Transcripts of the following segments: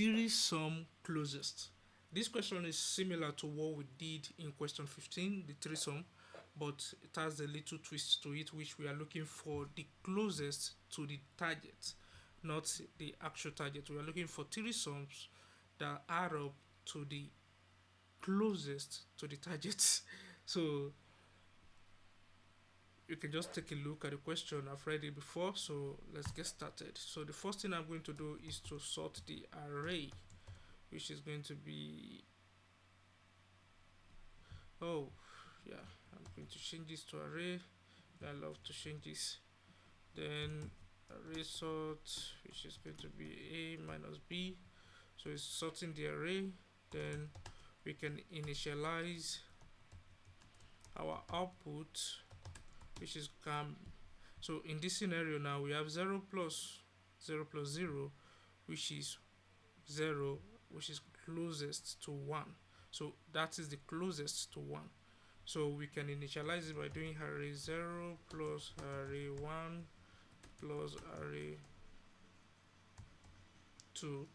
three sum closest. This question is similar to what we did in question 15, the three sum, but it has a little twist to it, which we are looking for the closest to the target, not the actual target. We are looking for three sums that add up to the closest to the target. So you can just take a look at the question. I've read it before, so let's get started. So the first thing I'm going to do is to sort the array, which is going to be, oh yeah, I'm going to change this to array. I love to change this. Then array sort, which is going to be a minus b. So it's sorting the array. Then we can initialize our output, which is cam. So in this scenario now we have 0 plus 0, which is 0, which is closest to 1. So that is the closest to 1. So we can initialize it by doing array 0 plus array 1 plus array 2.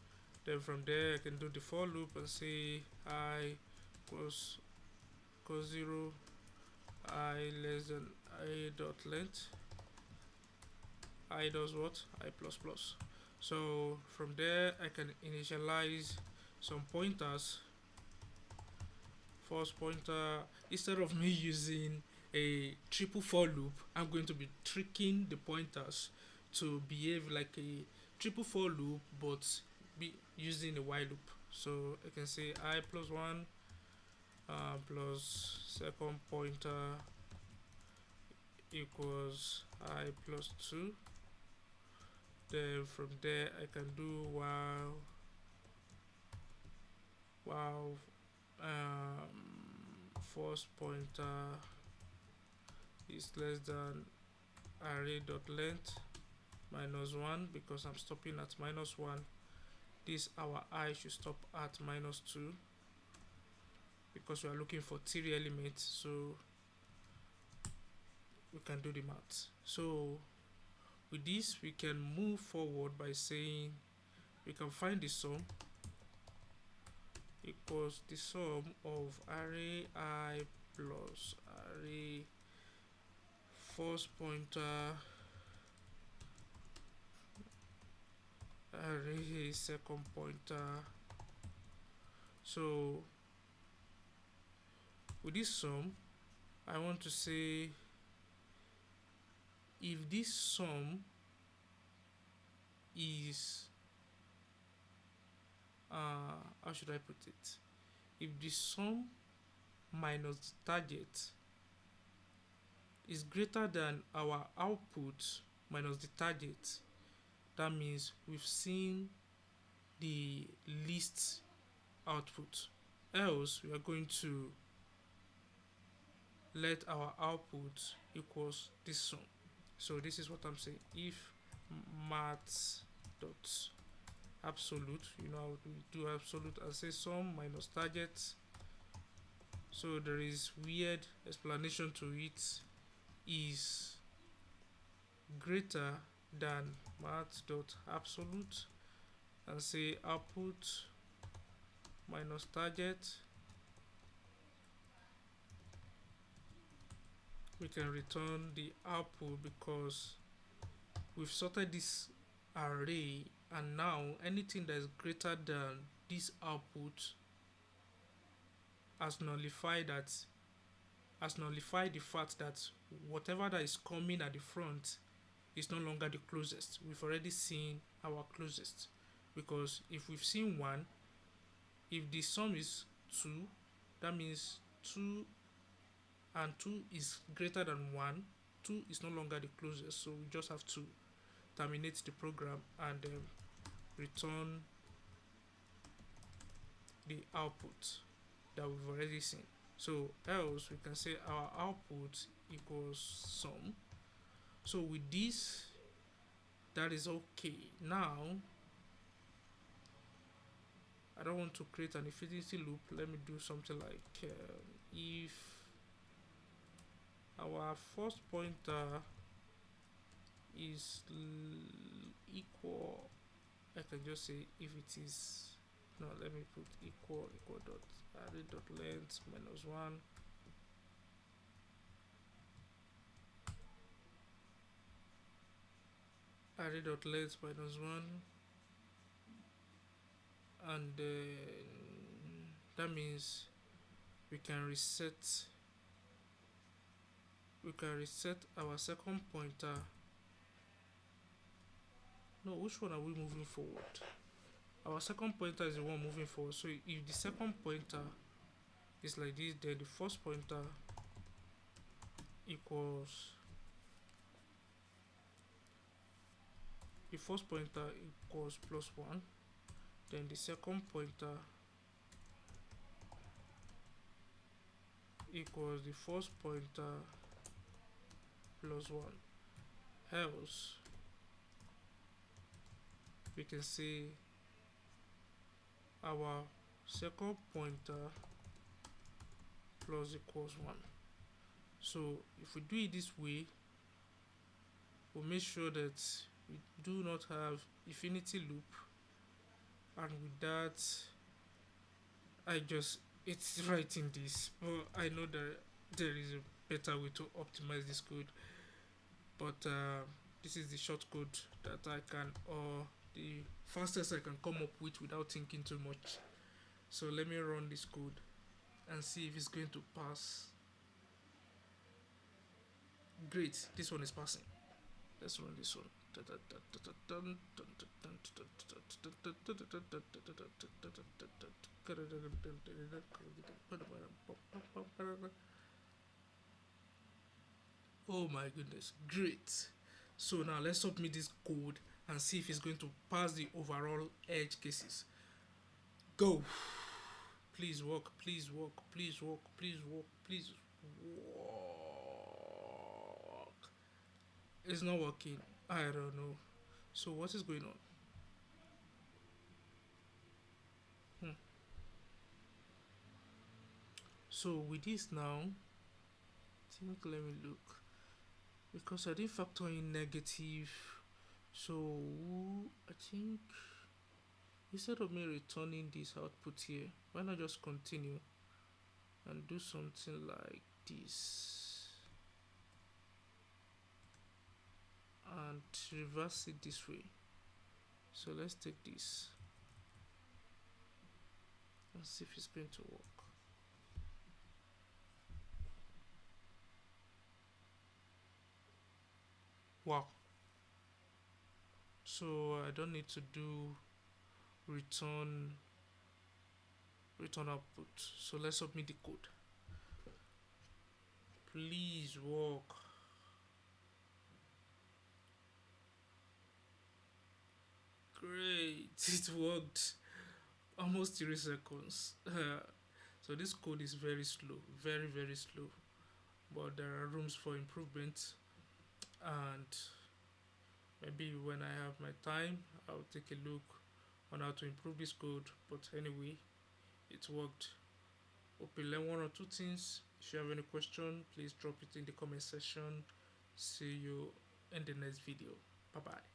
Then from there I can do the for loop and say I equals 0, I less than I dot length, I does what? I plus plus. So from there I can initialize some pointers. First pointer, instead of me using a triple for loop, I'm going to be tricking the pointers to behave like a triple for loop but be using a while loop. So I can say I plus 1 plus second pointer equals I plus 2. Then from there I can do while first pointer is less than array dot length minus 1, because I'm stopping at minus 1. This our I should stop at minus 2 because we are looking for 3 elements, so we can do the math. So with this we can move forward by saying we can find the sum equals the sum of array I plus array first pointer array second pointer. So with this sum I want to say if this sum is how should I put it, if the sum minus the target is greater than our output minus the target, that means we've seen the least output, else we are going to let our output equals this sum. So this is what I'm saying. If maths dot absolute, you know how we do absolute and say sum minus target, so there is weird explanation to it, is greater than maths dot absolute and say output minus target, we can return the output because we've sorted this array, and now anything that is greater than this output has nullified the fact that whatever that is coming at the front is no longer the closest. We've already seen our closest, because if we've seen 1, if the sum is 2, that means 2 and 2 is greater than 1, 2 is no longer the closest, so we just have to terminate the program and return the output that we've already seen. So else we can say our output equals sum. So with this, that is okay. Now I don't want to create an infinity loop. Let me do something like if our first pointer is equal, I can just say if it is no, let me put equal dot array dot length minus 1. Array dot length minus 1, and then that means we can reset our second pointer. No, which one are we moving forward? Our second pointer is the one moving forward. So if the second pointer is like this, then the first pointer equals plus 1, then the second pointer equals the first pointer plus 1. Else we can say our second pointer plus equals 1. So if we do it this way, we'll make sure that we do not have infinity loop, and with that it's writing this, but I know that there is a better way to optimize this code, but this is the short code that I can, or the fastest I can come up with without thinking too much. So let me run this code and see if it's going to pass. Great, this one is passing. Let's run this one. Oh my goodness, great. So now let's submit this code and see if it's going to pass the overall edge cases. Go. Please work, please work, please work, please work, please work. It's not working. I don't know. So what is going on? So with this now, I think, let me look, because I did factor in negative. So I think instead of me returning this output here, why not just continue and do something like this and reverse it this way. So let's take this and see if it's going to work. Wow. So I don't need to do return output. So let's submit the code. Please work. Great, it worked. Almost 3 seconds. So this code is very slow, very very slow, but there are rooms for improvement, and maybe when I have my time I'll take a look on how to improve this code. But anyway, it worked. Hope you learn one or two things. If you have any question, please drop it in the comment section. See you in the next video. Bye bye.